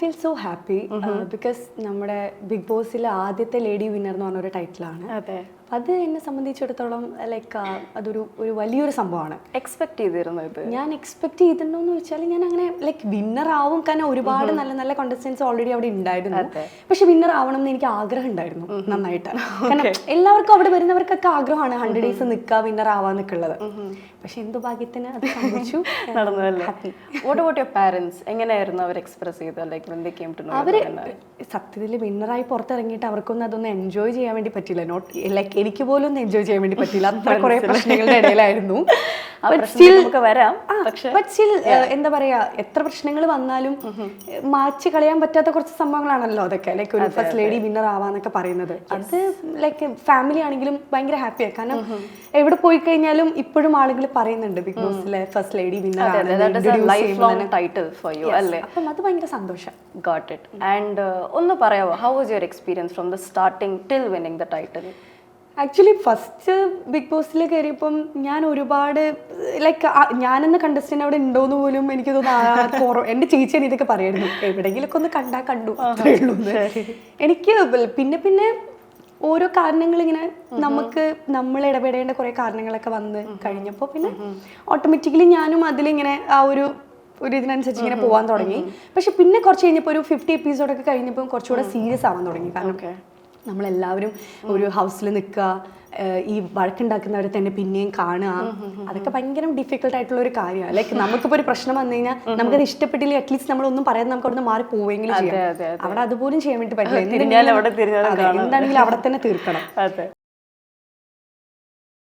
Feel so happy because നമ്മുടെ big ബോസിലെ ആദ്യത്തെ lady winner എന്ന് പറഞ്ഞൊരു ടൈറ്റിലാണ്. അതെ, അത് എന്നെ സംബന്ധിച്ചിടത്തോളം ലൈക്ക് അതൊരു വലിയൊരു സംഭവമാണ്. എക്സ്പെക്ട് ചെയ്തിരുന്നു ഇത്? ഞാൻ എക്സ്പെക്ട് ചെയ്തിട്ടുണ്ടോന്ന് വെച്ചാൽ ഞാൻ അങ്ങനെ ലൈക്ക് വിന്നർ ആവും, കാരണം ഒരുപാട് നല്ല നല്ല കോണ്ടസ്റ്റൻസ് ഓൾറെഡി അവിടെ ഉണ്ടായിരുന്നു. പക്ഷെ വിന്നർ ആവണം എന്ന് എനിക്ക് ആഗ്രഹം ഉണ്ടായിരുന്നു നന്നായിട്ട്. കാരണം എല്ലാവർക്കും അവിടെ വരുന്നവർക്കൊക്കെ ആഗ്രഹമാണ് 100 days നിൽക്കുക, വിന്നർ ആവാന്നൊക്കെ ഉള്ളത്. പക്ഷെ എന്തോ ഭാഗ്യത്തിന് അത് സംഭവിച്ചു. നടന്നതല്ലേ? What about your parents? എങ്ങനെയായിരുന്നു അവർ എക്സ്പ്രസ് ചെയ്തത്? Like when they came to know? അവര് സത്യത്തിൽ വിന്നറായി പുറത്തിറങ്ങിയിട്ട് അവർക്കൊന്നും അതൊന്നും എൻജോയ് ചെയ്യാൻ വേണ്ടി പറ്റില്ല. നോട്ട് ലൈക്ക് എനിക്ക് പോലും ഒന്നും എൻജോയ് ചെയ്യാൻ വേണ്ടി പറ്റില്ല. അത്ര കുറെ പ്രശ്നങ്ങളുടെ ഇടയിലായിരുന്നു. വരാം, എന്താ പറയാ, എത്ര പ്രശ്നങ്ങൾ വന്നാലും മാറ്റി കളയാൻ പറ്റാത്ത കുറച്ച് സംഭവങ്ങളാണല്ലോ അതൊക്കെ. ലൈക്ക് ഒരു ഫസ്റ്റ് ലേഡി വിന്നർ ആവാന്നൊക്കെ പറയുന്നത്, അത് ലൈക്ക് ഫാമിലി ആണെങ്കിലും ഭയങ്കര ഹാപ്പിയാണ്. കാരണം എവിടെ പോയി കഴിഞ്ഞാലും ഇപ്പോഴും ആളുകൾ പറയുന്നുണ്ട് ബിഗ് ബോസിലെ ഫസ്റ്റ് ലേഡി വിന്നർ അപ്പം അത് ഭയങ്കര സന്തോഷം. Got it. And ഒന്ന് പറയാമോ, how was your experience from the starting till winning the title? Actually first big ബോസിൽ കയറിയപ്പം ഞാൻ ഒരുപാട് ലൈക്ക് ഞാനെന്ന കണ്ടസ്റ്റന്റ് അവിടെ ഉണ്ടോയെന്ന് പോലും എനിക്ക് തോന്നുന്നു. എൻ്റെ ചേച്ചിയാണ് ഇതൊക്കെ പറയായിരുന്നു, എവിടെയെങ്കിലൊക്കെ ഒന്ന് കണ്ടു അത്രേ ഉള്ളൂ. എനിക്ക് പിന്നെ ഓരോ കാരണങ്ങൾ ഇങ്ങനെ നമ്മൾ ഇടപെടേണ്ട കുറെ കാരണങ്ങളൊക്കെ വന്ന് കഴിഞ്ഞപ്പോൾ പിന്നെ ഓട്ടോമാറ്റിക്കലി ഞാനും അതിലിങ്ങനെ ആ ഒരു ഇതിനനുസരിച്ച് ഇങ്ങനെ പോകാൻ തുടങ്ങി. പക്ഷെ പിന്നെ കുറച്ച് കഴിഞ്ഞപ്പോൾ ഒരു 50 എപ്പിസോഡൊക്കെ കഴിഞ്ഞപ്പോൾ കുറച്ചുകൂടെ സീരിയസ് ആവാൻ തുടങ്ങി. കാരണം നമ്മളെല്ലാവരും ഒരു ഹൗസിൽ നിൽക്കുക, ഈ വഴക്കുണ്ടാക്കുന്നവരെ തന്നെ പിന്നെയും കാണുക, അതൊക്കെ ഭയങ്കര ഡിഫിക്കൽട്ട് ആയിട്ടുള്ള ഒരു കാര്യമാണ്. ലൈക്ക് നമുക്കിപ്പോൾ ഒരു പ്രശ്നം വന്നു കഴിഞ്ഞാൽ നമുക്കത് ഇഷ്ടപ്പെട്ടില്ല, അറ്റ്ലീസ്റ്റ് നമ്മളൊന്നും പറയാതെ നമുക്ക് അവിടെ മാറി പോവുകയെങ്കിലും ചെയ്യാം. അവിടെ അതുപോലും ചെയ്യാൻ വേണ്ടി പറ്റില്ല. എന്താണെങ്കിലും അവിടെ തന്നെ തീർക്കണം.